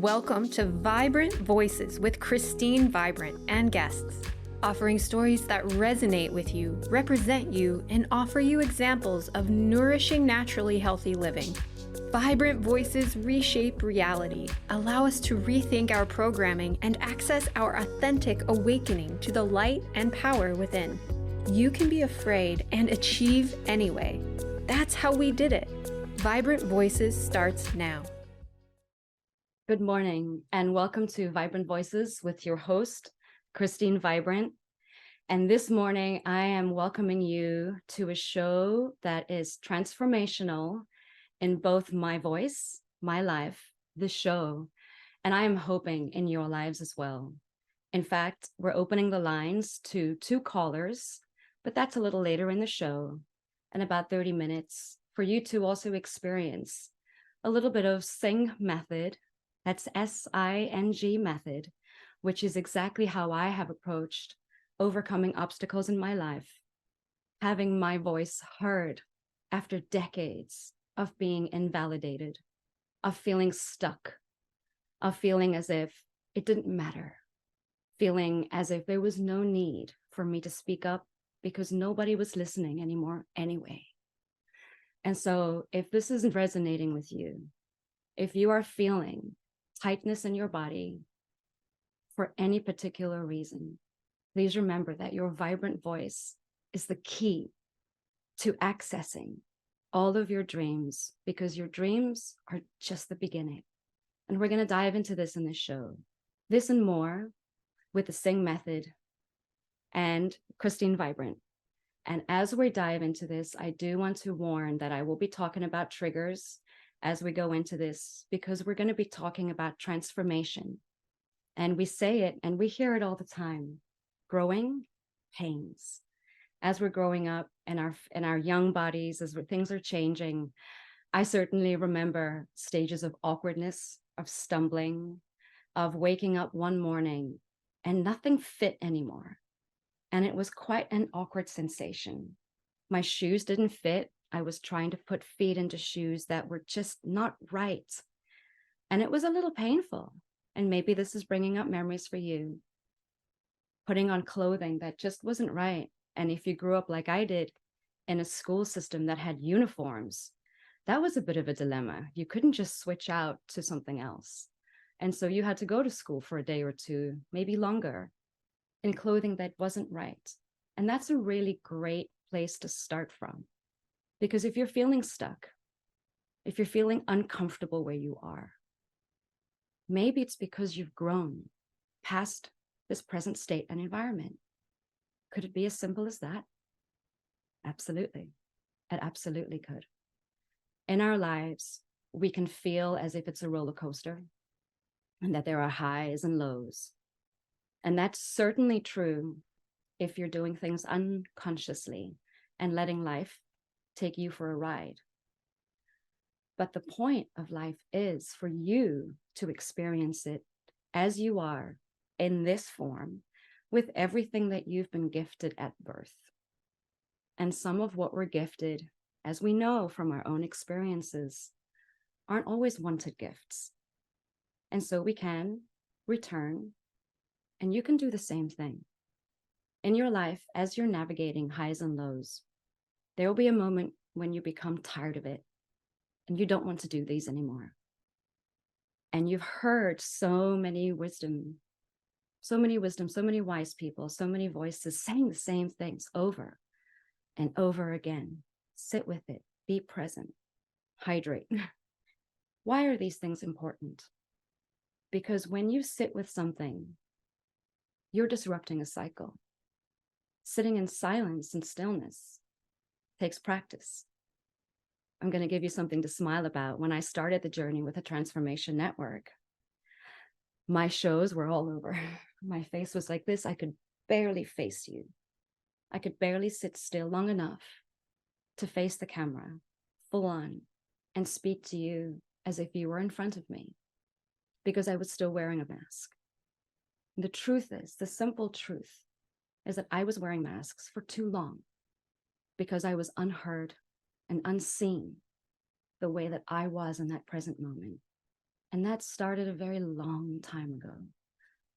Welcome to Vibrant Voices with Christine Vibrant and guests, offering stories that resonate with you, represent you, and offer you examples of nourishing, naturally healthy living. Vibrant voices reshape reality, allow us to rethink our programming, and access our authentic awakening to the light and power within. You can be afraid and achieve anyway. That's how we did it. Vibrant Voices starts now. Good morning and welcome to Vibrant Voices with your host, Christine Vibrant. And this morning, I am welcoming you to a show that is transformational in both my voice, my life, the show, and I am hoping in your lives as well. In fact, we're opening the lines to 2 callers, but that's a little later in the show, and about 30 minutes for you to also experience a little bit of S.I.N.G method. That's S.I.N.G method, which is exactly how I have approached overcoming obstacles in my life, having my voice heard after decades of being invalidated, of feeling stuck, of feeling as if it didn't matter, feeling as if there was no need for me to speak up because nobody was listening anymore anyway. And so if this isn't resonating with you, if you are feeling tightness in your body for any particular reason, please remember that your vibrant voice is the key to accessing all of your dreams, because your dreams are just the beginning. And we're going to dive into this in this show. This and more with the S.I.N.G method and Christine Vibrant. And as we dive into this, I do want to warn that I will be talking about triggers as we go into this, because we're going to be talking about transformation. And we say it and we hear it all the time. Growing pains. As we're growing up in our young bodies, as things are changing, I certainly remember stages of awkwardness, of stumbling, of waking up one morning and nothing fit anymore. And it was quite an awkward sensation. My shoes didn't fit. I was trying to put feet into shoes that were just not right. And it was a little painful. And maybe this is bringing up memories for you. Putting on clothing that just wasn't right. And if you grew up like I did in a school system that had uniforms, that was a bit of a dilemma. You couldn't just switch out to something else. And so you had to go to school for a day or two, maybe longer, in clothing that wasn't right. And that's a really great place to start from. Because if you're feeling stuck, if you're feeling uncomfortable where you are, maybe it's because you've grown past this present state and environment. Could it be as simple as that? Absolutely. It absolutely could. In our lives, we can feel as if it's a roller coaster and that there are highs and lows. And that's certainly true if you're doing things unconsciously and letting life take you for a ride. But the point of life is for you to experience it as you are in this form, with everything that you've been gifted at birth. And some of what we're gifted, as we know from our own experiences, aren't always wanted gifts. And so we can return, and you can do the same thing. In your life, as you're navigating highs and lows, there will be a moment when you become tired of it and you don't want to do these anymore. And you've heard so many wisdom, so many wise people, so many voices saying the same things over and over again. Sit with it, be present, hydrate. Why are these things important? Because when you sit with something, you're disrupting a cycle. Sitting in silence and stillness takes practice. I'm going to give you something to smile about. When I started the journey with the Transformation Network, my shows were all over. My face was like this. I could barely face you. I could barely sit still long enough to face the camera, full on, and speak to you as if you were in front of me, because I was still wearing a mask. The truth is, the simple truth is that I was wearing masks for too long because I was unheard and unseen the way that I was in that present moment. And that started a very long time ago.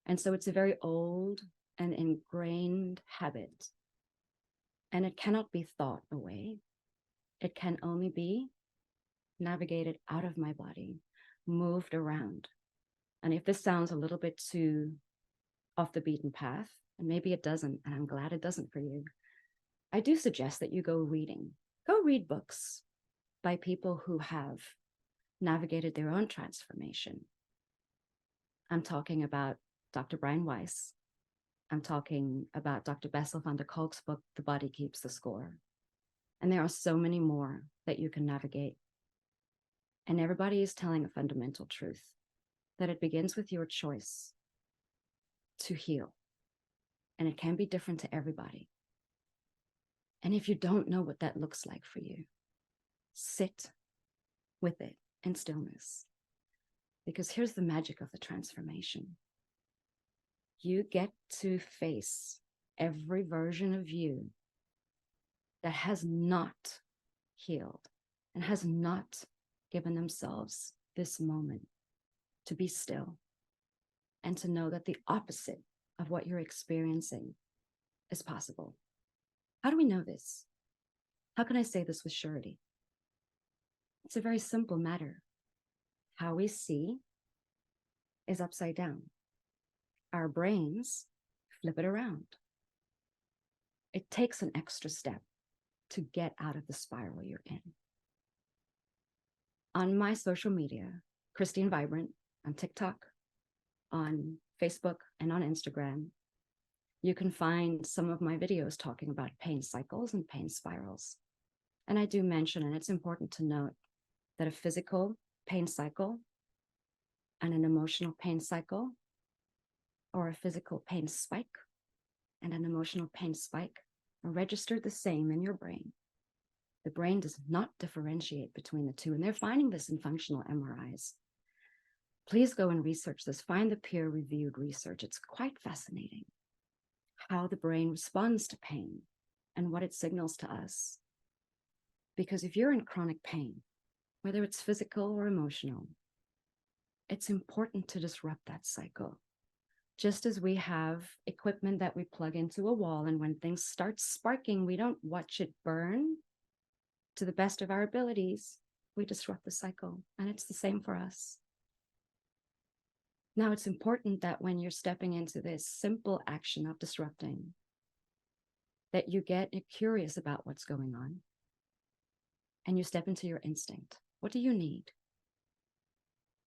And so it's a very old and ingrained habit. And it cannot be thought away. It can only be navigated out of my body, moved around. And if this sounds a little bit too off the beaten path, and maybe it doesn't, and I'm glad it doesn't for you, I do suggest that you go reading. Go read books by people who have navigated their own transformation. I'm talking about Dr. Brian Weiss. I'm talking about Dr. Bessel van der Kolk's book, The Body Keeps the Score. And there are so many more that you can navigate. And everybody is telling a fundamental truth, that it begins with your choice to heal. And it can be different to everybody. And if you don't know what that looks like for you, sit with it in stillness. Because here's the magic of the transformation. You get to face every version of you that has not healed and has not given themselves this moment to be still and to know that the opposite of what you're experiencing is possible. How do we know this? How can I say this with surety? It's a very simple matter. How we see is upside down. Our brains flip it around. It takes an extra step to get out of the spiral you're in. On my social media, Christine Vibrant, on TikTok, on Facebook, and on Instagram, you can find some of my videos talking about pain cycles and pain spirals. And I do mention, and it's important to note, that a physical pain cycle and an emotional pain cycle, or a physical pain spike and an emotional pain spike, are registered the same in your brain. The brain does not differentiate between the two, and they're finding this in functional MRIs. Please go and research this. Find the peer-reviewed research. It's quite fascinating how the brain responds to pain and what it signals to us. Because if you're in chronic pain, whether it's physical or emotional, it's important to disrupt that cycle. Just as we have equipment that we plug into a wall, and when things start sparking, we don't watch it burn. To the best of our abilities, we disrupt the cycle, and it's the same for us. Now, it's important that when you're stepping into this simple action of disrupting, that you get curious about what's going on, and you step into your instinct. What do you need?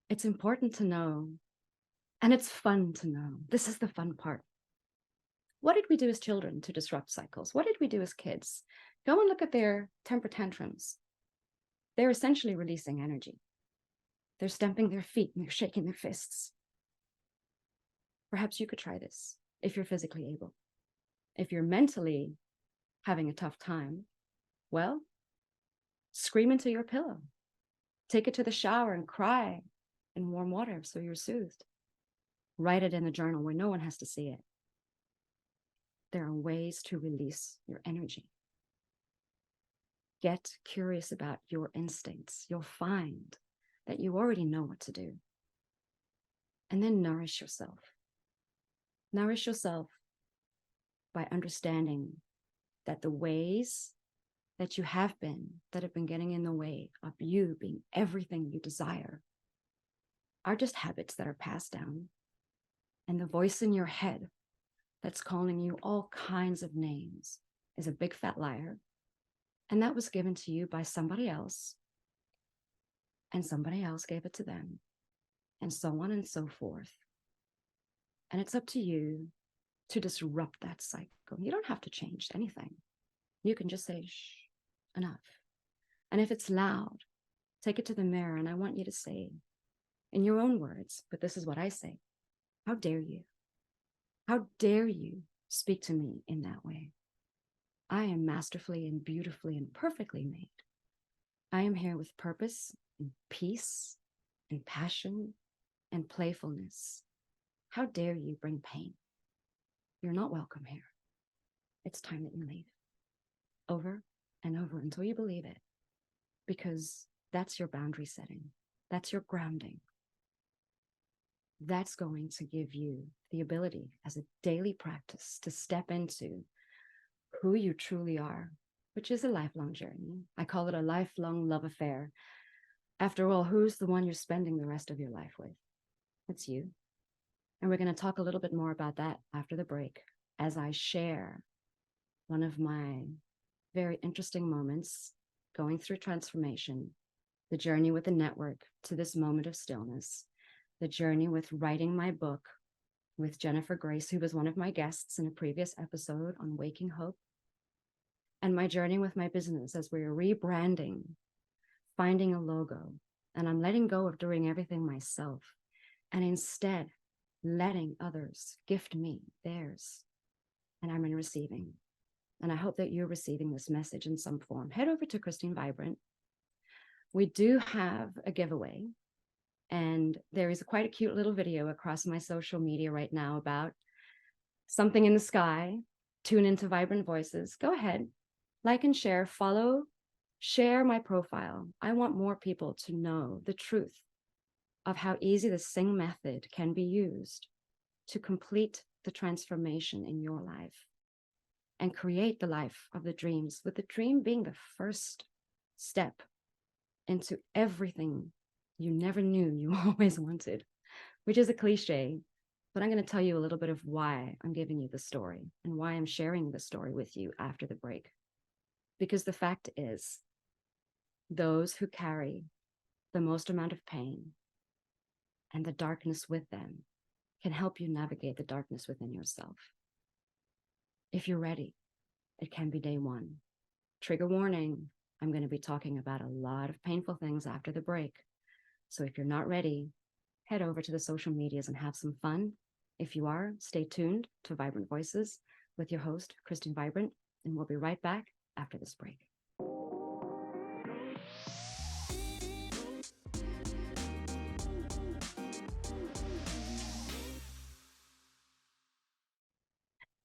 It's important to know, and it's fun to know. This is the fun part. What did we do as children to disrupt cycles? What did we do as kids? Go and look at their temper tantrums. They're essentially releasing energy. They're stamping their feet and they're shaking their fists. Perhaps you could try this if you're physically able. If you're mentally having a tough time, well, scream into your pillow. Take it to the shower and cry in warm water so you're soothed. Write it in a journal where no one has to see it. There are ways to release your energy. Get curious about your instincts. You'll find that you already know what to do. And then nourish yourself. Nourish yourself by understanding that the ways that you have been getting in the way of you being everything you desire, are just habits that are passed down. And the voice in your head that's calling you all kinds of names is a big fat liar. And that was given to you by somebody else. And somebody else gave it to them. And so on and so forth. And it's up to you to disrupt that cycle. You don't have to change anything. You can just say, shh, enough. And if it's loud, take it to the mirror. And I want you to say, in your own words, but this is what I say: how dare you? How dare you speak to me in that way? I am masterfully and beautifully and perfectly made. I am here with purpose and peace and passion and playfulness. How dare you bring pain? You're not welcome here. It's time that you leave. Over and over until you believe it. Because that's your boundary setting. That's your grounding. that's going to give you the ability as a daily practice to step into who you truly are, which is a lifelong journey. I call it a lifelong love affair. After all, who's the one you're spending the rest of your life with? It's you. And we're going to talk a little bit more about that after the break as I share one of my very interesting moments going through transformation, the journey with the network to this moment of stillness, the journey with writing my book with Jennifer Grace, who was one of my guests in a previous episode on Waking Hope, and my journey with my business as we're rebranding, finding a logo, and I'm letting go of doing everything myself and instead letting others gift me theirs, and I'm in receiving. And I hope that you're receiving this message in some form. Head over to Christine Vibrant. We do have a giveaway, and there is quite a cute little video across my social media right now about something in the sky. Tune into Vibrant Voices. Go ahead, like and share, follow, share my profile. I want more people to know the truth of how easy the S.I.N.G method can be used to complete the transformation in your life and create the life of the dreams, with the dream being the first step into everything you never knew you always wanted, which is a cliche, but I'm going to tell you a little bit of why I'm giving you the story and why I'm sharing the story with you after the break. Because the fact is, those who carry the most amount of pain and the darkness with them can help you navigate the darkness within yourself. If you're ready, it can be day one. Trigger warning, I'm going to be talking about a lot of painful things after the break. So if you're not ready, head over to the social medias and have some fun. If you are, stay tuned to Vibrant Voices with your host, Christine Vibrant, and we'll be right back after this break.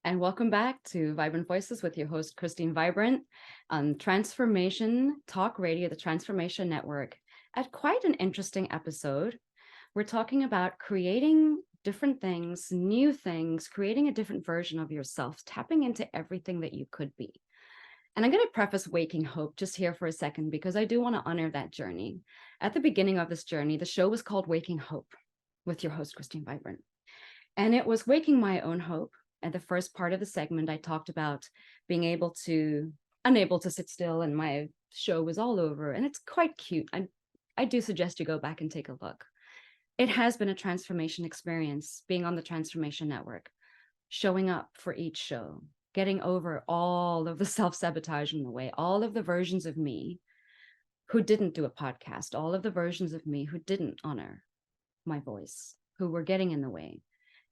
And welcome back to Vibrant Voices with your host, Christine Vibrant, on Transformation Talk Radio, the Transformation Network. At quite an interesting episode, we're talking about creating different things, new things, creating a different version of yourself, tapping into everything that you could be. And I'm going to preface Waking Hope just here for a second, because I do want to honor that journey. At the beginning of this journey, the show was called Waking Hope with your host, Christine Vibrant. And it was waking my own hope. At the first part of the segment, I talked about being unable to sit still, and my show was all over. And it's quite cute. I do suggest you go back and take a look. It has been a transformation experience being on the Transformation Network, showing up for each show, getting over all of the self-sabotage in the way, all of the versions of me who didn't do a podcast, all of the versions of me who didn't honor my voice, who were getting in the way.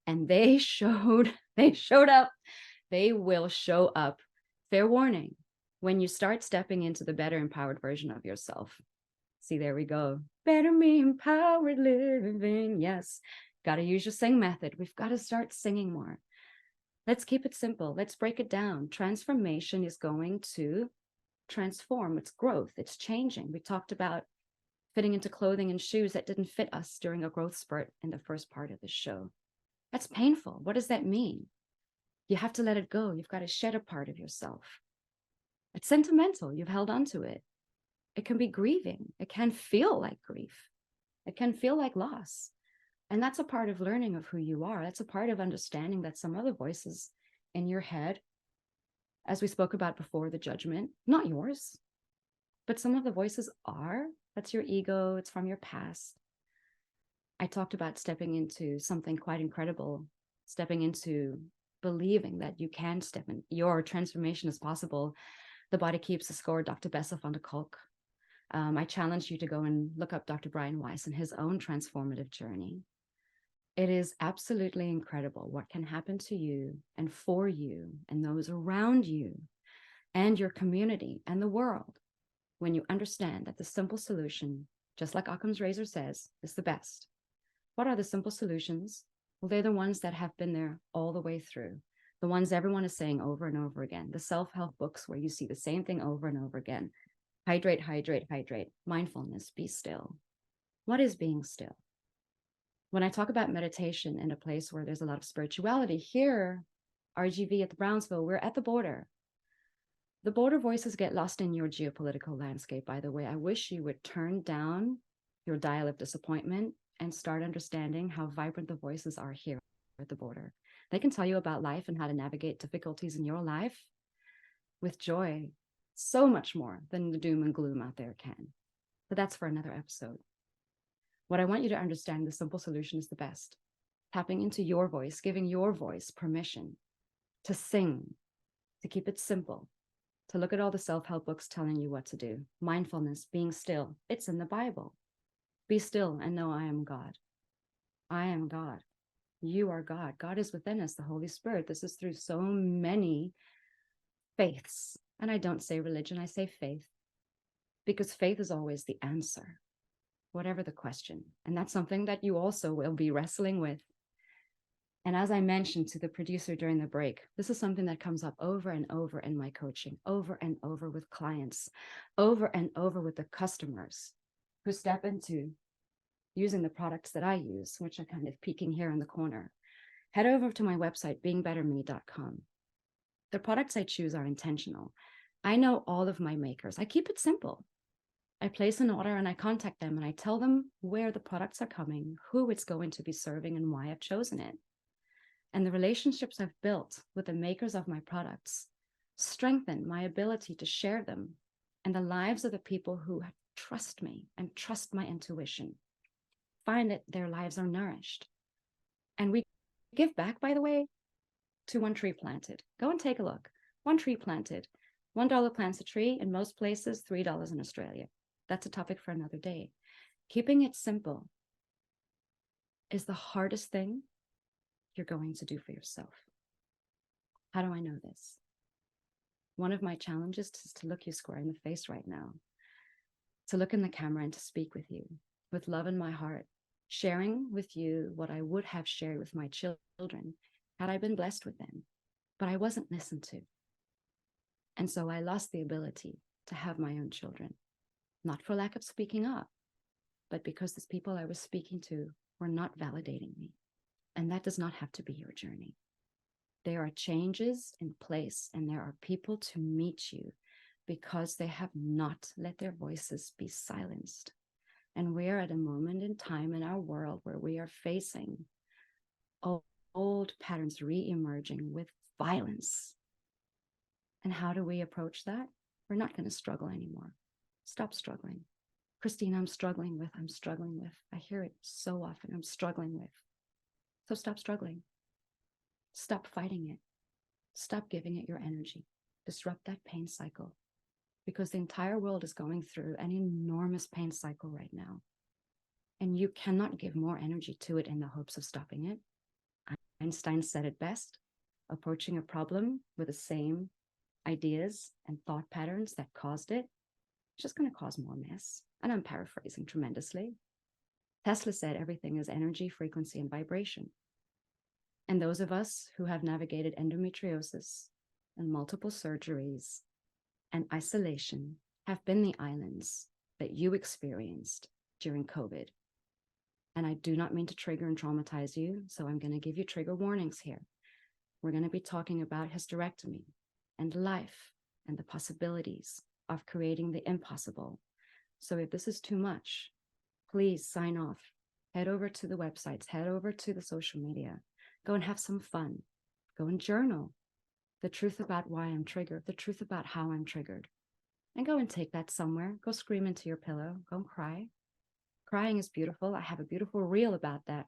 And they showed up. They will show up. Fair warning, when you start stepping into the better empowered version of yourself. See, there we go. Better me empowered living. Yes. Got to use your S.I.N.G method. We've got to start singing more. Let's keep it simple. Let's break it down. Transformation is going to transform. It's growth. It's changing. We talked about fitting into clothing and shoes that didn't fit us during a growth spurt in the first part of the show. That's painful. What does that mean? You have to let it go. You've got to shed a part of yourself. It's sentimental. You've held on to it. It can be grieving. It can feel like grief. It can feel like loss. And that's a part of learning of who you are. That's a part of understanding that some other voices in your head, as we spoke about before, the judgment, not yours, but some of the voices are. That's your ego. It's from your past. I talked about stepping into something quite incredible, stepping into believing that you can step in, your transformation is possible. The Body Keeps the Score, Dr. Bessel van der Kolk. I challenge you to go and look up Dr. Brian Weiss and his own transformative journey. It is absolutely incredible what can happen to you and for you and those around you and your community and the world when you understand that the simple solution, just like Occam's razor says, is the best. What are the simple solutions? Well, they're the ones that have been there all the way through, the ones everyone is saying over and over again, the self-help books where you see the same thing over and over again. Hydrate, hydrate, hydrate. Mindfulness, be still. What is being still? When I talk about meditation in a place where there's a lot of spirituality, here, RGV at the Brownsville, we're at the border. The border voices get lost in your geopolitical landscape, by the way. I wish you would turn down your dial of disappointment and start understanding how vibrant the voices are here at the border. They can tell you about life and how to navigate difficulties in your life with joy, so much more than the doom and gloom out there can. But that's for another episode. What I want you to understand, the simple solution is the best. Tapping into your voice, giving your voice permission to sing, to keep it simple, to look at all the self-help books telling you what to do. Mindfulness, being still, it's in the Bible. Be still and know I am God. I am God. You are God. God is within us, the Holy Spirit. This is through so many faiths. And I don't say religion, I say faith, because faith is always the answer, whatever the question. And that's something that you also will be wrestling with. And as I mentioned to the producer during the break, this is something that comes up over and over in my coaching, over and over with clients, over and over with the customers who step into using the products that I use, which are kind of peeking here in the corner. Head over to my website, beingbetterme.com. The products I choose are intentional. I know all of my makers. I keep it simple. I place an order and I contact them and I tell them where the products are coming, who it's going to be serving, and why I've chosen it. And the relationships I've built with the makers of my products strengthen my ability to share them and the lives of the people who trust me and trust my intuition. Find that their lives are nourished. And we give back, by the way, to One Tree Planted. Go and take a look. One Tree Planted. $1 plants a tree, in most places, $3 in Australia. That's a topic for another day. Keeping it simple is the hardest thing you're going to do for yourself. How do I know this? One of my challenges is to look you square in the face right now, to look in the camera and to speak with you with love in my heart, sharing with you what I would have shared with my children had I been blessed with them, but I wasn't listened to. And so I lost the ability to have my own children, not for lack of speaking up, but because the people I was speaking to were not validating me. And that does not have to be your journey. There are changes in place, and there are people to meet you because they have not let their voices be silenced. And we are at a moment in time in our world where we are facing old patterns re-emerging with violence. And how do we approach that? We're not going to struggle anymore. Stop struggling. Christine, I'm struggling with. I hear it so often. I'm struggling with. So stop struggling. Stop fighting it. Stop giving it your energy. Disrupt that pain cycle, because the entire world is going through an enormous pain cycle right now. And you cannot give more energy to it in the hopes of stopping it. Einstein said it best: approaching a problem with the same ideas and thought patterns that caused it, it's just going to cause more mess. And I'm paraphrasing tremendously. Tesla said everything is energy, frequency, and vibration. And those of us who have navigated endometriosis and multiple surgeries and isolation have been the islands that you experienced during COVID. And I do not mean to trigger and traumatize you, so I'm going to give you trigger warnings here. We're going to be talking about hysterectomy and life and the possibilities of creating the impossible. So if this is too much, please sign off. Head over to the websites, head over to the social media. Go and have some fun. Go and journal the truth about why I'm triggered, the truth about how I'm triggered. And go and take that somewhere. Go scream into your pillow. Go and cry. Crying is beautiful. I have a beautiful reel about that.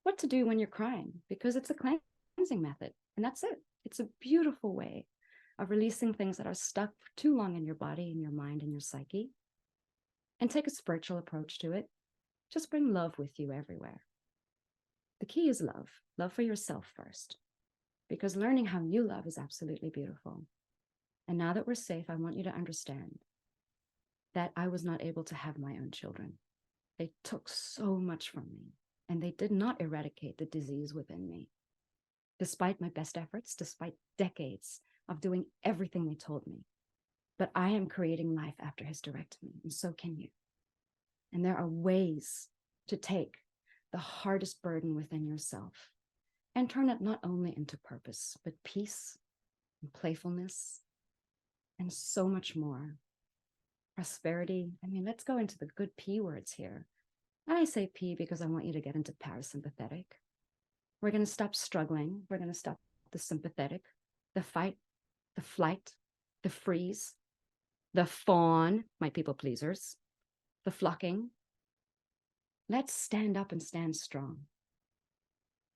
What to do when you're crying, because it's a cleansing method. And that's it. It's a beautiful way of releasing things that are stuck for too long in your body, in your mind, in your psyche. And take a spiritual approach to it. Just bring love with you everywhere. The key is love. Love for yourself first, because learning how you love is absolutely beautiful. And now that we're safe, I want you to understand that I was not able to have my own children. They took so much from me, and they did not eradicate the disease within me. Despite my best efforts, despite decades of doing everything they told me. But I am creating life after hysterectomy, and so can you. And there are ways to take the hardest burden within yourself and turn it not only into purpose, but peace and playfulness and so much more. Prosperity. I mean, let's go into the good P words here. And I say P because I want you to get into parasympathetic. We're going to stop struggling. We're going to stop the sympathetic, the fight, the flight, the freeze, the fawn, my people pleasers, the flocking. Let's stand up and stand strong.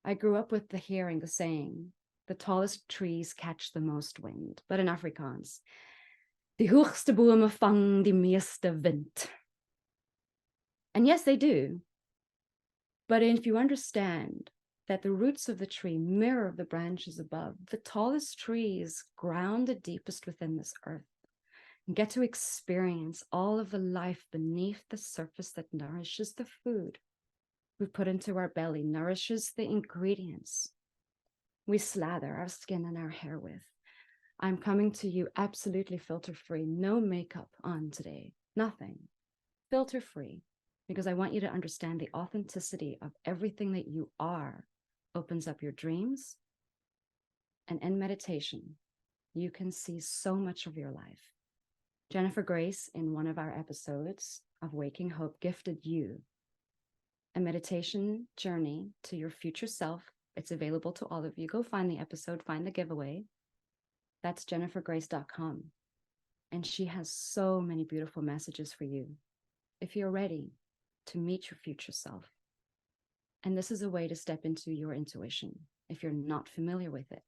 I grew up with hearing the saying, the tallest trees catch the most wind, but in Afrikaans, die hoogste bome vang die meeste wind. And yes, they do. But if you understand that the roots of the tree mirror the branches above, the tallest trees grounded deepest within this earth and get to experience all of the life beneath the surface that nourishes the food we put into our belly, nourishes the ingredients we slather our skin and our hair with. I'm coming to you absolutely filter-free, no makeup on today, nothing, filter-free, because I want you to understand the authenticity of everything that you are opens up your dreams. And in meditation, you can see so much of your life. Jennifer Grace, in one of our episodes of Waking Hope, gifted you a meditation journey to your future self. It's available to all of you. Go find the episode, find the giveaway. That's jennifergrace.com. And she has so many beautiful messages for you if you're ready to meet your future self. And this is a way to step into your intuition if you're not familiar with it.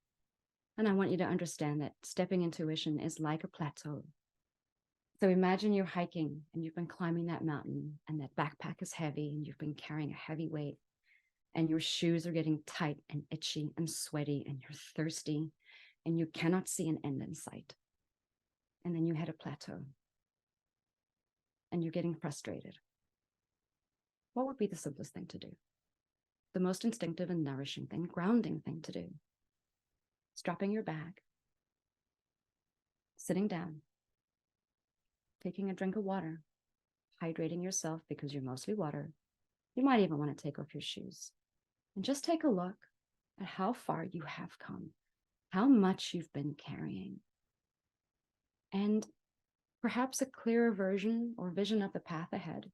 And I want you to understand that stepping intuition is like a plateau. So imagine you're hiking and you've been climbing that mountain and that backpack is heavy and you've been carrying a heavy weight and your shoes are getting tight and itchy and sweaty and you're thirsty and you cannot see an end in sight. And then you hit a plateau and you're getting frustrated. What would be the simplest thing to do? The most instinctive and nourishing thing, grounding thing to do. Strapping your bag, sitting down, taking a drink of water, hydrating yourself because you're mostly water. You might even want to take off your shoes and just take a look at how far you have come, how much you've been carrying, and perhaps a clearer version or vision of the path ahead.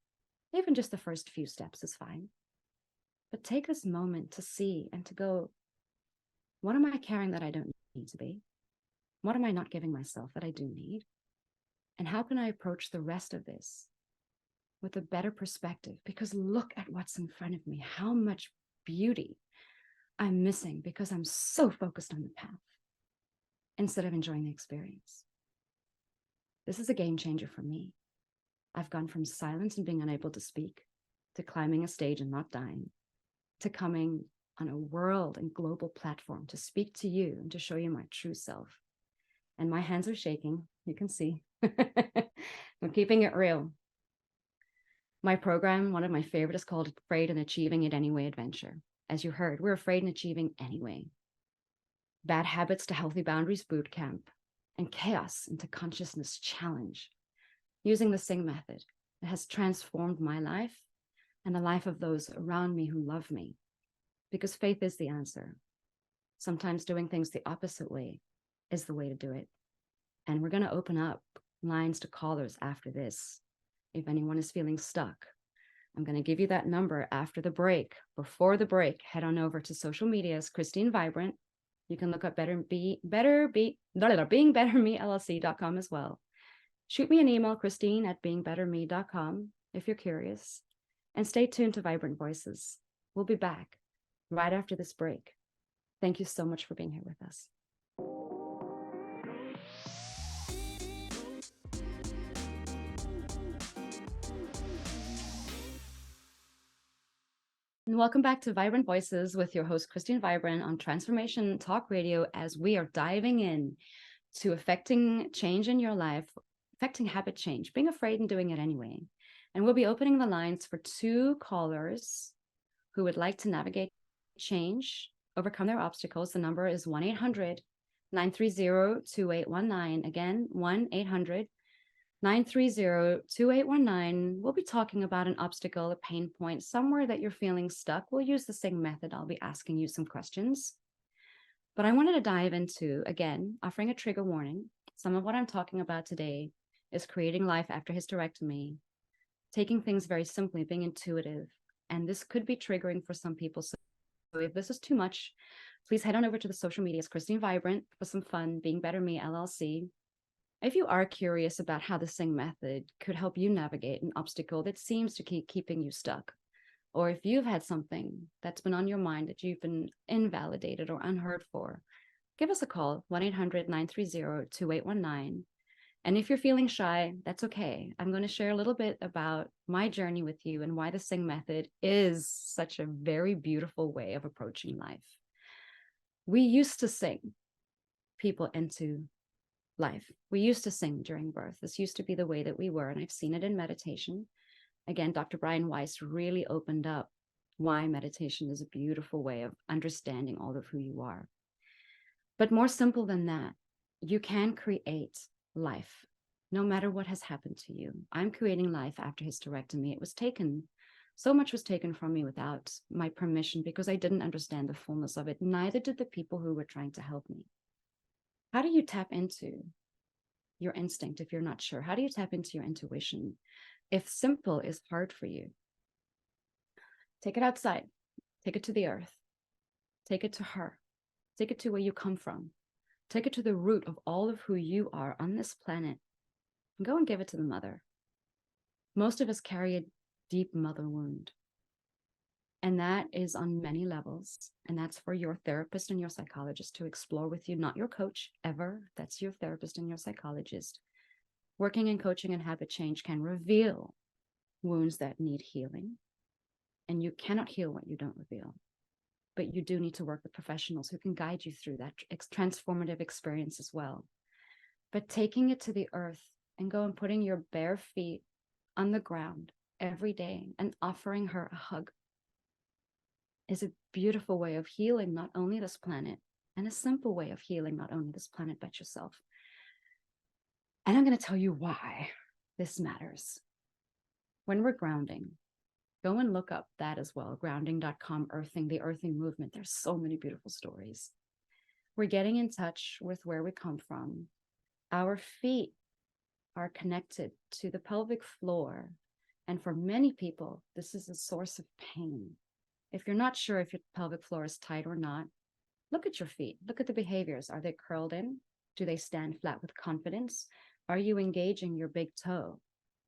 Even just the first few steps is fine. But take this moment to see and to go, what am I carrying that I don't need to be? What am I not giving myself that I do need? And how can I approach the rest of this with a better perspective? Because look at what's in front of me, how much beauty I'm missing because I'm so focused on the path instead of enjoying the experience. This is a game changer for me. I've gone from silence and being unable to speak to climbing a stage and not dying, to coming on a world and global platform to speak to you and to show you my true self. And my hands are shaking, you can see. I'm keeping it real. My program, one of my favorite, is called Afraid and Achieving It Anyway Adventure. As you heard, we're afraid and achieving anyway. Bad Habits to Healthy Boundaries Bootcamp and Chaos into Consciousness Challenge. Using the S.I.N.G method, it has transformed my life and the life of those around me who love me. Because faith is the answer. Sometimes doing things the opposite way is the way to do it. And we're going to open up lines to callers after this. If anyone is feeling stuck, I'm going to give you that number after the break. Before the break, head on over to social medias, Christine Vibrant. You can look up beingbetterme.com as well. Shoot me an email, Christine@beingbetterme.com, if you're curious. And stay tuned to Vibrant Voices. We'll be back right after this break. Thank you so much for being here with us. And welcome back to Vibrant Voices with your host, Christine Vibrant, on Transformation Talk Radio, as we are diving in to affecting change in your life, affecting habit change, being afraid and doing it anyway. And we'll be opening the lines for 2 callers who would like to navigate change, overcome their obstacles. The number is 1-800-930-2819. Again, 1-800 930-2819. We'll be talking about an obstacle, a pain point, somewhere that you're feeling stuck. We'll use the S.I.N.G method. I'll be asking you some questions. But I wanted to dive into, again, offering a trigger warning. Some of what I'm talking about today is creating life after hysterectomy, taking things very simply, being intuitive. And this could be triggering for some people. So if this is too much, please head on over to the social medias, Christine Vibrant, for some fun, Being Better Me, LLC. If you are curious about how the S.I.N.G method could help you navigate an obstacle that seems to keep keeping you stuck, or if you've had something that's been on your mind that you've been invalidated or unheard for, give us a call, 1-800-930-2819. And if you're feeling shy, that's okay. I'm going to share a little bit about my journey with you and why the S.I.N.G method is such a very beautiful way of approaching life. We used to sing people into life. We used to sing during birth. This used to be the way that we were, and I've seen it in meditation. Again, Dr. Brian Weiss really opened up why meditation is a beautiful way of understanding all of who you are. But more simple than that, you can create life no matter what has happened to you. I'm creating life after hysterectomy. It was taken, so much was taken from me without my permission because I didn't understand the fullness of it. Neither did the people who were trying to help me. How do you tap into your instinct if you're not sure? How do you tap into your intuition? If simple is hard for you, take it outside, take it to the earth, take it to her, take it to where you come from, take it to the root of all of who you are on this planet, and go and give it to the mother. Most of us carry a deep mother wound, and that is on many levels, and that's for your therapist and your psychologist to explore with you, not your coach ever. That's your therapist and your psychologist. Working in coaching and habit change can reveal wounds that need healing, and you cannot heal what you don't reveal. But you do need to work with professionals who can guide you through that transformative experience as well. But taking it to the earth and go and putting your bare feet on the ground every day and offering her a hug is a beautiful way of healing not only this planet, and a simple way of healing not only this planet, but yourself. And I'm going to tell you why this matters. When we're grounding, go and look up that as well, grounding.com, earthing, the earthing movement. There's so many beautiful stories. We're getting in touch with where we come from. Our feet are connected to the pelvic floor. And for many people, this is a source of pain. If you're not sure if your pelvic floor is tight or not, look at your feet. Look at the behaviors. Are they curled in? Do they stand flat with confidence? Are you engaging your big toe?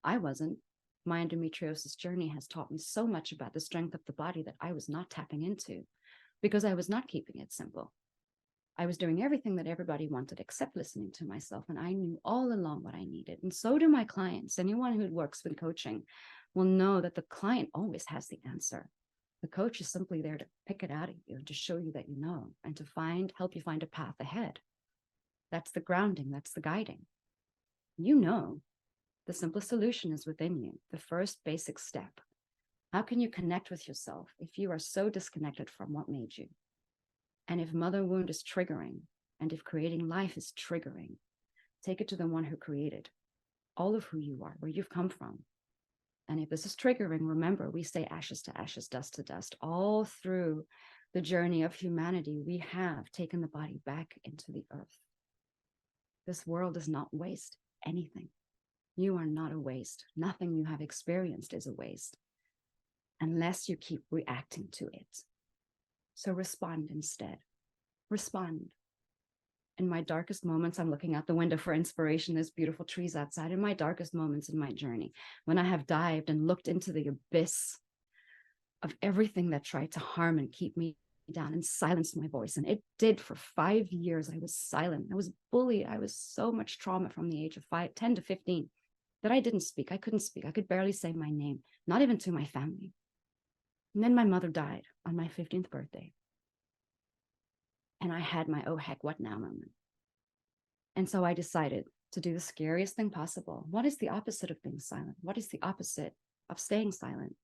I wasn't. My endometriosis journey has taught me so much about the strength of the body that I was not tapping into because I was not keeping it simple. I was doing everything that everybody wanted except listening to myself, and I knew all along what I needed. And so do my clients. Anyone who works with coaching will know that the client always has the answer. The coach is simply there to pick it out of you and to show you that you know and to help you find a path ahead. That's the grounding. That's the guiding. You know, the simplest solution is within you. The first basic step. How can you connect with yourself if you are so disconnected from what made you? And if mother wound is triggering, and if creating life is triggering, take it to the one who created all of who you are, where you've come from. And if this is triggering, remember, we say ashes to ashes, dust to dust. All through the journey of humanity, we have taken the body back into the earth. This world does not waste anything. You are not a waste. Nothing you have experienced is a waste unless you keep reacting to it. So respond instead. Respond. In my darkest moments, I'm looking out the window for inspiration. There's beautiful trees outside. In my darkest moments in my journey, when I have dived and looked into the abyss of everything that tried to harm and keep me down and silence my voice. And it did for 5 years. I was silent. I was bullied. I was so much trauma from the age of 10 to 15 that I didn't speak. I couldn't speak. I could barely say my name, not even to my family. And then my mother died on my 15th birthday. And I had my oh heck, what now moment. And so I decided to do the scariest thing possible. What is the opposite of being silent? What is the opposite of staying silent?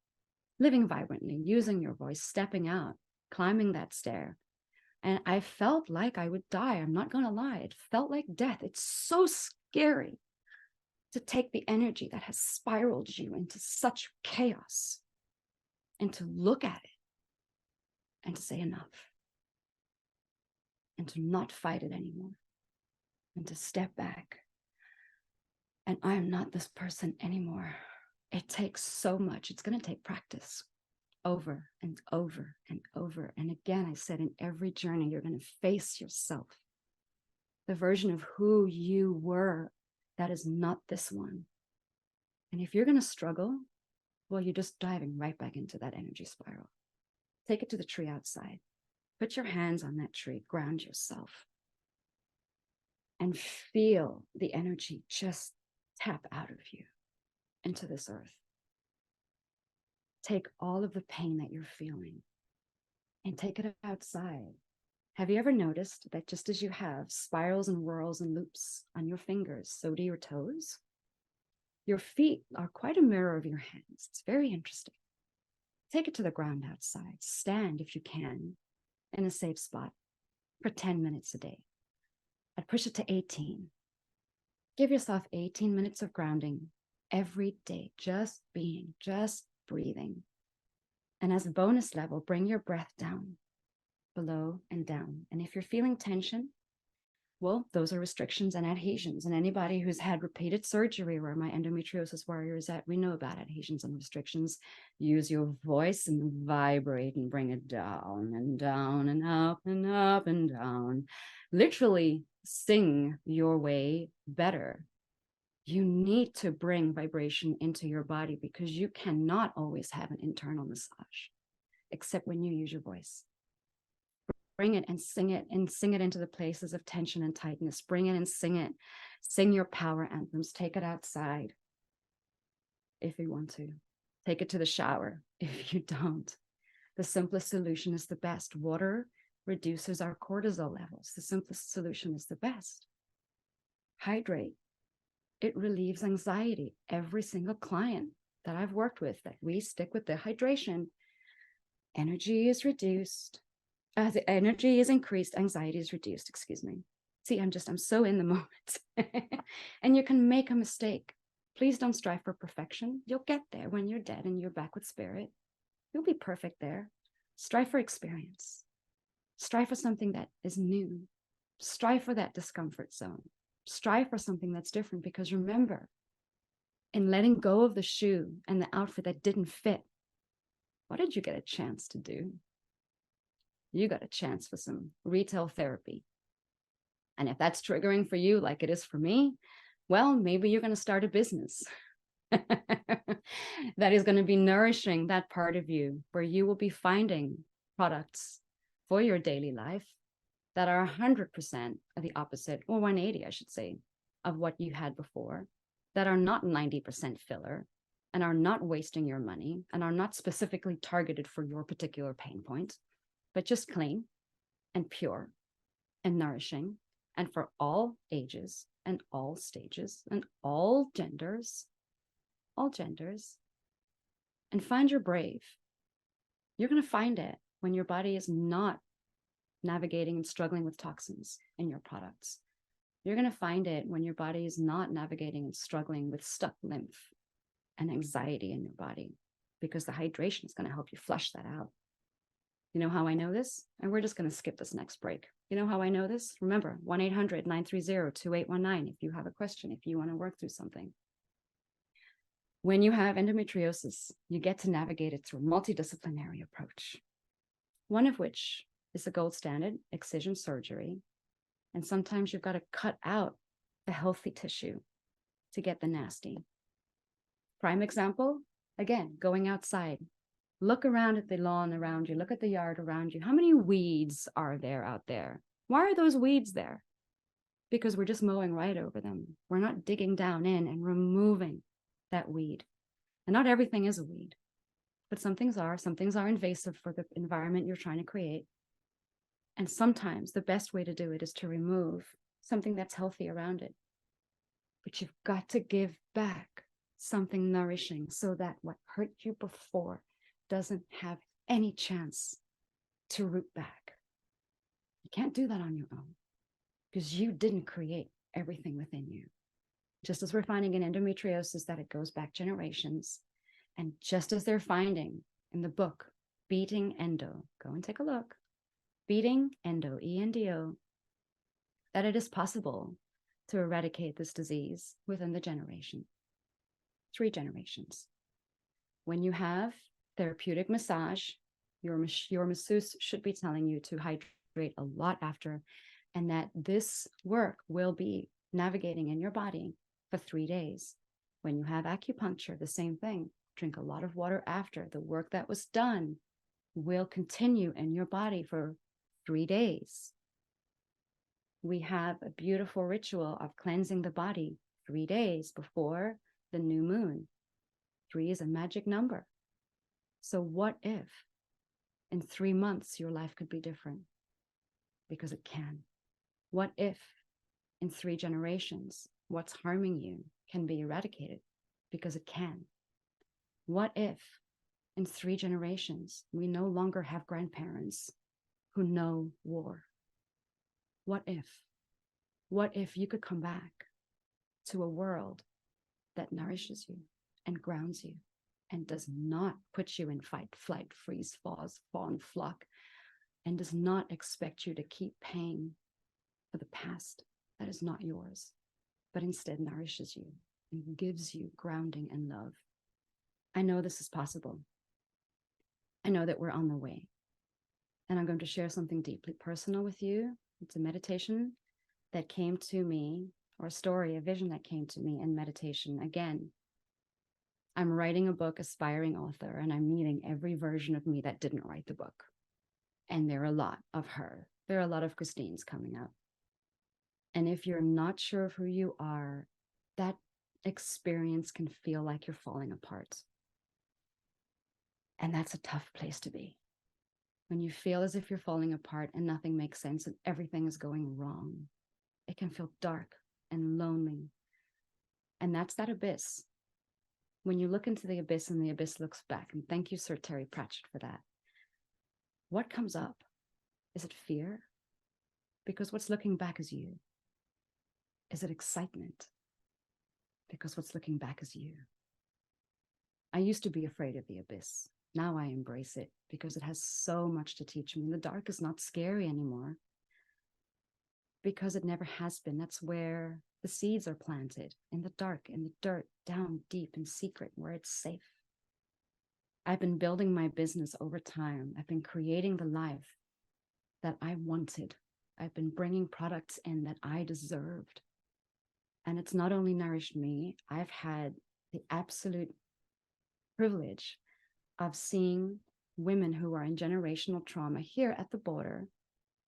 Living vibrantly, using your voice, stepping out, climbing that stair. And I felt like I would die. I'm not going to lie. It felt like death. It's so scary to take the energy that has spiraled you into such chaos and to look at it and to say enough and to not fight it anymore and to step back. And I am not this person anymore. It takes so much. It's going to take practice over and over and over. And again, I said in every journey, you're going to face yourself. The version of who you were that is not this one. And if you're going to struggle, well, you're just diving right back into that energy spiral. Take it to the tree outside. Put your hands on that tree. Ground yourself. And feel the energy just tap out of you into this earth. Take all of the pain that you're feeling and take it outside. Have you ever noticed that just as you have spirals and whirls and loops on your fingers, so do your toes? Your feet are quite a mirror of your hands. It's very interesting. Take it to the ground outside. Stand if you can in a safe spot for 10 minutes a day. I'd push it to 18. Give yourself 18 minutes of grounding every day, just being, just breathing. And as a bonus level, bring your breath down, below and down. And if you're feeling tension, well, those are restrictions and adhesions. And anybody who's had repeated surgery, where my endometriosis warrior is at, we know about adhesions and restrictions. Use your voice and vibrate and bring it down and down and up and up and down. Literally sing your way better. You need to bring vibration into your body because you cannot always have an internal massage, except when you use your voice. Bring it and sing it into the places of tension and tightness. Bring it and sing it. Sing your power anthems. Take it outside if you want to. Take it to the shower if you don't. The simplest solution is the best. Water reduces our cortisol levels. The simplest solution is the best. Hydrate. It relieves anxiety. Every single client that I've worked with, that we stick with the hydration, energy is reduced. The energy is increased, anxiety is reduced, excuse me. See, I'm so in the moment. And you can make a mistake. Please don't strive for perfection. You'll get there when you're dead and you're back with spirit. You'll be perfect there. Strive for experience. Strive for something that is new. Strive for that discomfort zone. Strive for something that's different, because remember, in letting go of the shoe and the outfit that didn't fit, what did you get a chance to do? You got a chance for some retail therapy. And if that's triggering for you like it is for me, well, maybe you're going to start a business that is going to be nourishing that part of you, where you will be finding products for your daily life that are 100% of the opposite, or 180, I should say, of what you had before, that are not 90% filler and are not wasting your money and are not specifically targeted for your particular pain point, but just clean and pure and nourishing, and for all ages and all stages and all genders. And find your brave. You're going to find it when your body is not navigating and struggling with toxins in your products. You're going to find it when your body is not navigating and struggling with stuck lymph and anxiety in your body, because the hydration is going to help you flush that out. You know how I know this? And we're just going to skip this next break. You know how I know this? Remember, 1-800-930-2819 if you have a question, if you want to work through something. When you have endometriosis, you get to navigate it through a multidisciplinary approach, one of which is the gold standard, excision surgery. And sometimes you've got to cut out the healthy tissue to get the nasty. Prime example, again, going outside. Look around at the lawn around you. Look at the yard around you. How many weeds are there out there? Why are those weeds there? Because we're just mowing right over them. We're not digging down in and removing that weed. And not everything is a weed, but some things are. Some things are invasive for the environment you're trying to create. And sometimes the best way to do it is to remove something that's healthy around it. But you've got to give back something nourishing so that what hurt you before doesn't have any chance to root back. You can't do that on your own, because you didn't create everything within you. Just as we're finding in endometriosis that it goes back generations, and just as they're finding in the book, Beating Endo, go and take a look, Beating Endo, E-N-D-O, that it is possible to eradicate this disease within the generation, 3 generations. When you have therapeutic massage, your masseuse should be telling you to hydrate a lot after, and that this work will be navigating in your body for 3 days. When you have acupuncture, the same thing. Drink a lot of water after. The work that was done will continue in your body for 3 days. We have a beautiful ritual of cleansing the body 3 days before the new moon. 3 is a magic number. So what if in 3 months your life could be different? Because it can. What if in 3 generations what's harming you can be eradicated? Because it can. What if in 3 generations we no longer have grandparents who know war? What if? What if you could come back to a world that nourishes you and grounds you and does not put you in fight, flight, freeze, fawn, flock, and does not expect you to keep paying for the past that is not yours, but instead nourishes you and gives you grounding and love? I know this is possible. I know that we're on the way. And I'm going to share something deeply personal with you. It's a meditation that came to me, or a story, a vision that came to me in meditation. Again, I'm writing a book, aspiring author, and I'm meeting every version of me that didn't write the book. And there are a lot of her. There are a lot of Christines coming up. And if you're not sure of who you are, that experience can feel like you're falling apart. And that's a tough place to be. When you feel as if you're falling apart and nothing makes sense and everything is going wrong, it can feel dark and lonely. And that's that abyss. When you look into the abyss and the abyss looks back, and thank you, Sir Terry Pratchett, for that. What comes up? Is it fear? Because what's looking back is you. Is it excitement? Because what's looking back is you. I used to be afraid of the abyss. Now I embrace it because it has so much to teach me. The dark is not scary anymore because it never has been. That's where the seeds are planted, in the dark, in the dirt, down deep in secret, where it's safe. I've been building my business over time. I've been creating the life that I wanted. I've been bringing products in that I deserved. And it's not only nourished me, I've had the absolute privilege of seeing women who are in generational trauma here at the border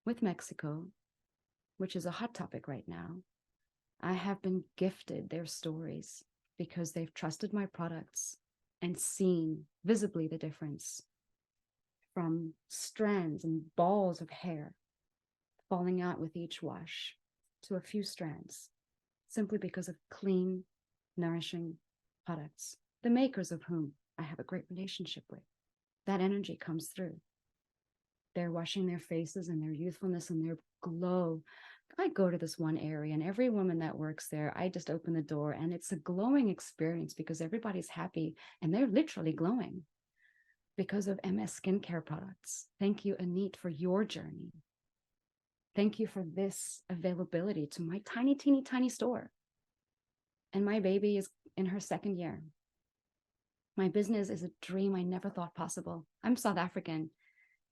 with Mexico, which is a hot topic right now. I have been gifted their stories because they've trusted my products and seen visibly the difference from strands and balls of hair falling out with each wash to a few strands, simply because of clean, nourishing products, the makers of whom I have a great relationship with. That energy comes through. They're washing their faces and their youthfulness and their glow. I go to this one area and every woman that works there, I just open the door and it's a glowing experience because everybody's happy and they're literally glowing because of MS skincare products. Thank you, Anit, for your journey. Thank you for this availability to my tiny, teeny, tiny store. And my baby is in her 2nd year. My business is a dream I never thought possible. I'm South African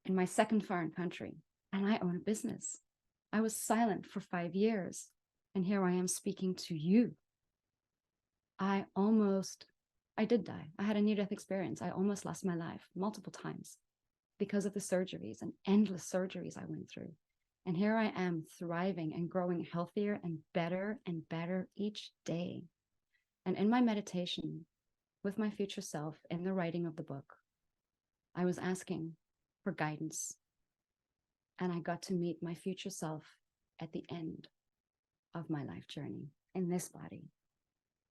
in my 2nd foreign country, and I own a business. I was silent for 5 years, and here I am speaking to you. I did die. I had a near-death experience. I almost lost my life multiple times because of the surgeries and endless surgeries I went through. And here I am thriving and growing healthier and better each day. And in my meditation with my future self in the writing of the book, I was asking for guidance. And I got to meet my future self at the end of my life journey in this body.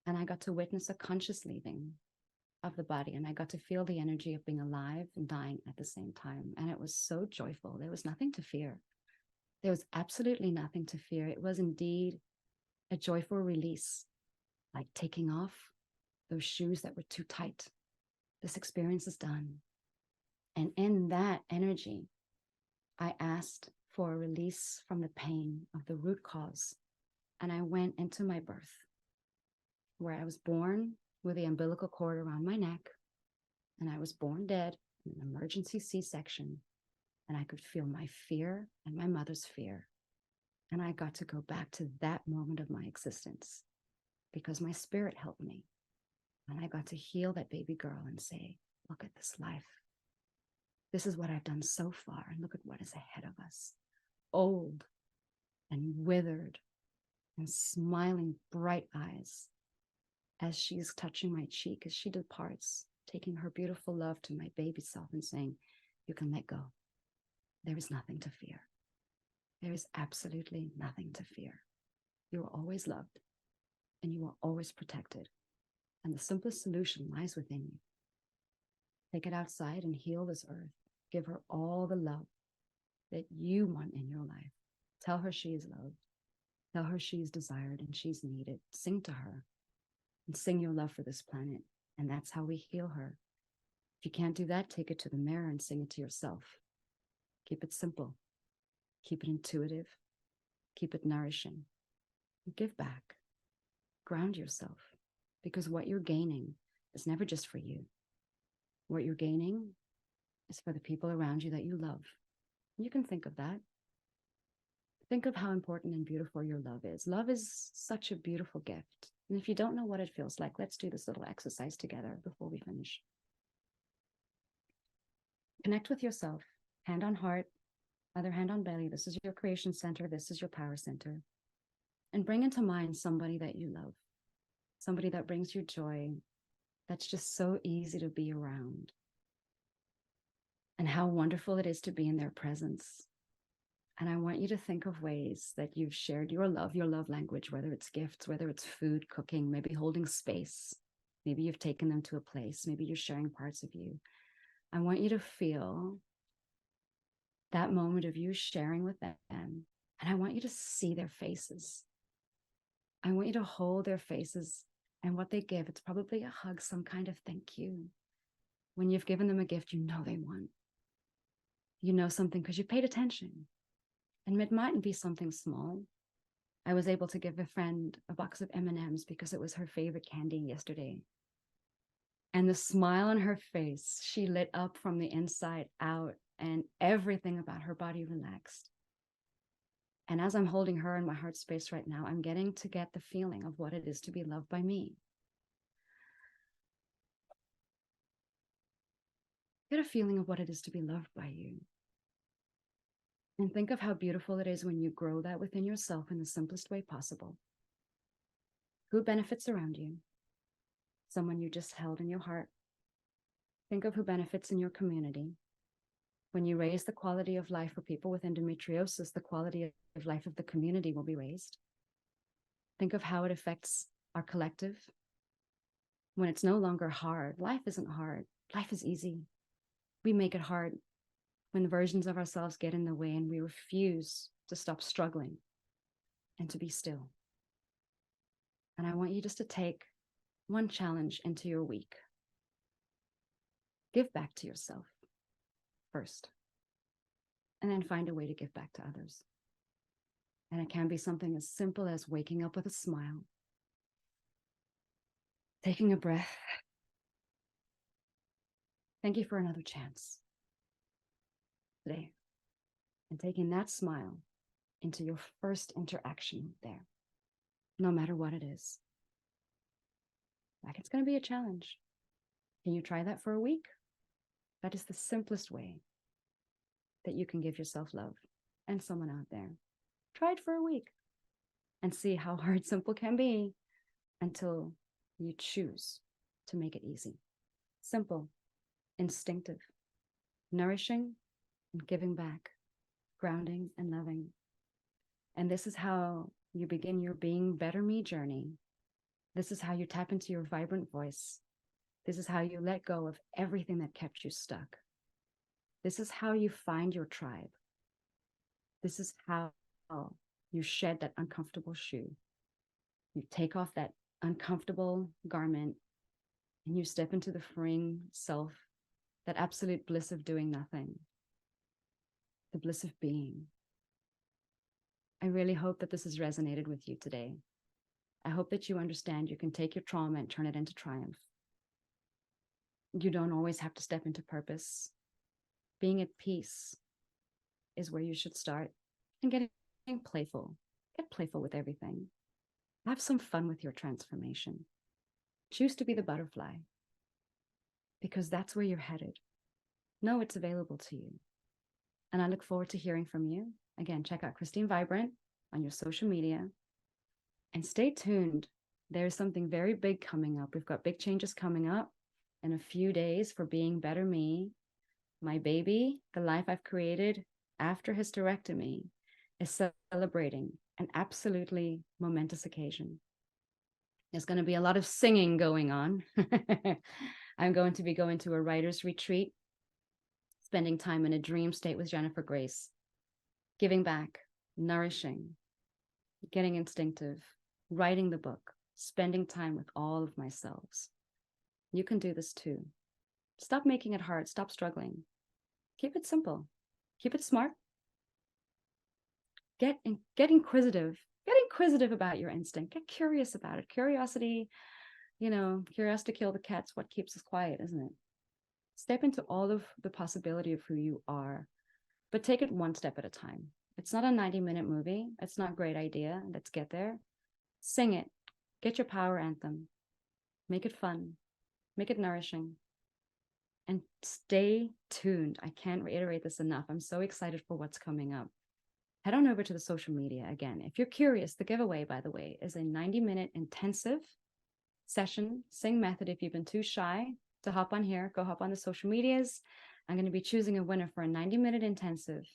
And I got to witness a conscious leaving of the body. And I got to feel the energy of being alive and dying at the same time. And it was so joyful. There was nothing to fear. There was absolutely nothing to fear. It was indeed a joyful release like taking off those shoes that were too tight. This experience is done. And in that energy, I asked for a release from the pain of the root cause. And I went into my birth, where I was born with the umbilical cord around my neck, and I was born dead in an emergency C-section. And I could feel my fear and my mother's fear. And I got to go back to that moment of my existence because my spirit helped me. And I got to heal that baby girl and say, look at this life. This is what I've done so far. And look at what is ahead of us. Old and withered and smiling bright eyes as she's touching my cheek as she departs, taking her beautiful love to my baby self and saying, you can let go. There is nothing to fear. There is absolutely nothing to fear. You are always loved and you are always protected. And the simplest solution lies within you. Take it outside and heal this earth. Give her all the love that you want in your life. Tell her she is loved. Tell her she's desired and she's needed. Sing to her and sing your love for this planet. And that's how we heal her. If you can't do that, take it to the mirror and sing it to yourself. Keep it simple. Keep it intuitive. Keep it nourishing. Give back. Ground yourself, because what you're gaining is never just for you. What you're gaining is for the people around you that you love. You can think of that. Think of how important and beautiful your love is. Love is such a beautiful gift. And if you don't know what it feels like, let's do this little exercise together before we finish. Connect with yourself, hand on heart, other hand on belly. This is your creation center. This is your power center. And bring into mind somebody that you love, somebody that brings you joy, that's just so easy to be around. And how wonderful it is to be in their presence. And I want you to think of ways that you've shared your love language, whether it's gifts, whether it's food, cooking, maybe holding space. Maybe you've taken them to a place. Maybe you're sharing parts of you. I want you to feel that moment of you sharing with them. And I want you to see their faces. I want you to hold their faces and what they give. It's probably a hug, some kind of thank you. When you've given them a gift, you know they want. You know something because you paid attention. And it mightn't be something small. I was able to give a friend a box of M&Ms because it was her favorite candy yesterday. And the smile on her face, she lit up from the inside out and everything about her body relaxed. And as I'm holding her in my heart space right now, I'm getting to get the feeling of what it is to be loved by me. Get a feeling of what it is to be loved by you. And think of how beautiful it is when you grow that within yourself in the simplest way possible. Who benefits around you? Someone you just held in your heart. Think of who benefits in your community. When you raise the quality of life for people with endometriosis, the quality of life of the community will be raised. Think of how it affects our collective. When it's no longer hard, life isn't hard. Life is easy. We make it hard when the versions of ourselves get in the way and we refuse to stop struggling and to be still. And I want you just to take one challenge into your week. Give back to yourself first, and then find a way to give back to others. And it can be something as simple as waking up with a smile, taking a breath. Thank you for another chance today. And taking that smile into your first interaction there, no matter what it is. Like, it's going to be a challenge. Can you try that for a week? That is the simplest way that you can give yourself love and someone out there. Try it for a week and see how hard simple can be until you choose to make it easy. Simple, instinctive, nourishing, and giving back, grounding and loving. And this is how you begin your Being Better Me journey. This is how you tap into your vibrant voice. This is how you let go of everything that kept you stuck. This is how you find your tribe. This is how you shed that uncomfortable shoe. You take off that uncomfortable garment and you step into the freeing self, that absolute bliss of doing nothing, the bliss of being. I really hope that this has resonated with you today. I hope that you understand you can take your trauma and turn it into triumph. You don't always have to step into purpose. Being at peace is where you should start. And getting playful. Get playful with everything. Have some fun with your transformation. Choose to be the butterfly, because that's where you're headed. Know it's available to you. And I look forward to hearing from you. Again, check out Christine Vibrant on your social media. And stay tuned. There's something very big coming up. We've got big changes coming up in a few days for Being Better Me. My baby, the life I've created after hysterectomy, is celebrating an absolutely momentous occasion. There's going to be a lot of singing going on. I'm going to be going to a writer's retreat, spending time in a dream state with Jennifer Grace, giving back, nourishing, getting instinctive, writing the book, spending time with all of myself. You can do this too. Stop making it hard. Stop struggling. Keep it simple. Keep it smart. Get inquisitive. Get inquisitive about your instinct. Get curious about it. Curiosity, curiosity kill the cat's what keeps us quiet, isn't it? Step into all of the possibility of who you are, but take it one step at a time. It's not a 90-minute movie. It's not a great idea. Let's get there. Sing it. Get your power anthem. Make it fun. Make it nourishing. And stay tuned. I can't reiterate this enough. I'm so excited for what's coming up. Head on over to the social media again. If you're curious, the giveaway, by the way, is a 90-minute intensive session, S.I.N.G method. If you've been too shy to hop on here, go hop on the social medias. I'm going to be choosing a winner for a 90-minute intensive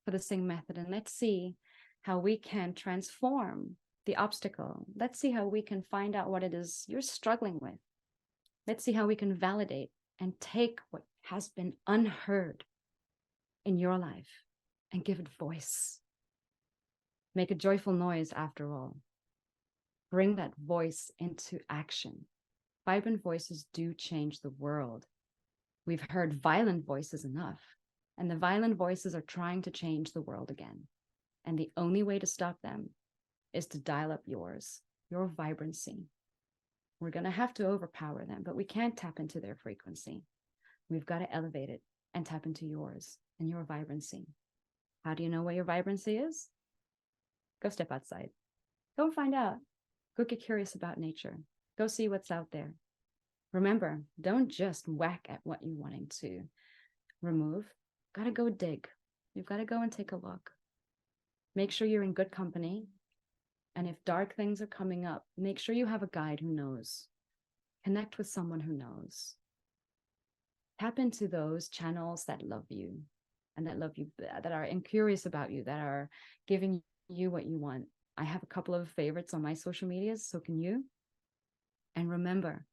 for the S.I.N.G method. And let's see how we can transform the obstacle. Let's see how we can find out what it is you're struggling with. Let's see how we can validate and take what has been unheard in your life and give it voice. Make a joyful noise after all. Bring that voice into action. Vibrant voices do change the world. We've heard violent voices enough, and the violent voices are trying to change the world again. And the only way to stop them is to dial up yours, your vibrancy. We're going to have to overpower them, but we can't tap into their frequency. We've got to elevate it and tap into yours and your vibrancy. How do you know what your vibrancy is? Go step outside. Go and find out. Go get curious about nature. Go see what's out there. Remember, don't just whack at what you're wanting to remove. Got to go dig. You've got to go and take a look. Make sure you're in good company. And if dark things are coming up, make sure you have a guide who knows. Connect with someone who knows. Tap into those channels that love you and that are curious about you, that are giving you what you want. I have a couple of favorites on my social medias, so can you. And remember,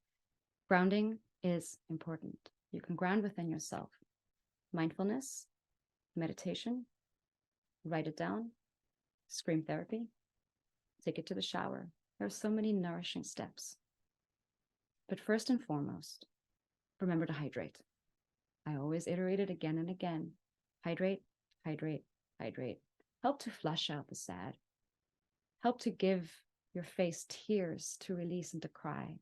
grounding is important. You can ground within yourself. Mindfulness, meditation, write it down, scream therapy, take it to the shower. There are so many nourishing steps. But first and foremost, remember to hydrate. I always iterate it again and again. Hydrate, hydrate, hydrate. Help to flush out the sad. Help to give your face tears to release and to cry.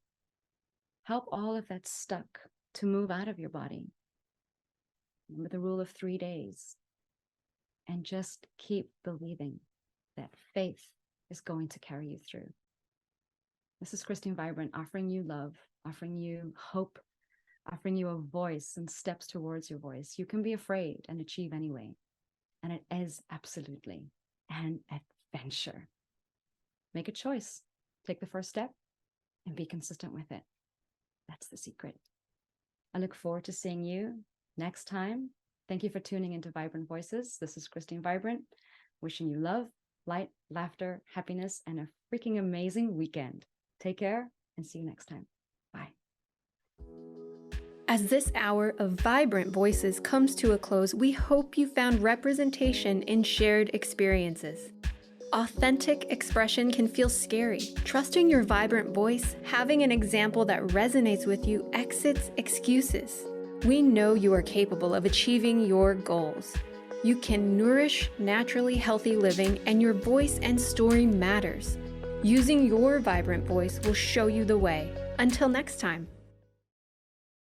Help all of that stuck to move out of your body. With the rule of 3 days. And just keep believing that faith is going to carry you through. This is Christine Vibrant offering you love, offering you hope, offering you a voice and steps towards your voice. You can be afraid and achieve anyway. And it is absolutely an adventure. Make a choice. Take the first step and be consistent with it. That's the secret. I look forward to seeing you next time. Thank you for tuning into Vibrant Voices. This is Christine Vibrant, wishing you love, light, laughter, happiness, and a freaking amazing weekend. Take care and see you next time. Bye. As this hour of Vibrant Voices comes to a close, we hope you found representation in shared experiences. Authentic expression can feel scary. Trusting your vibrant voice, having an example that resonates with you exits excuses. We know you are capable of achieving your goals. You can nourish naturally healthy living, and your voice and story matters. Using your vibrant voice will show you the way. Until next time.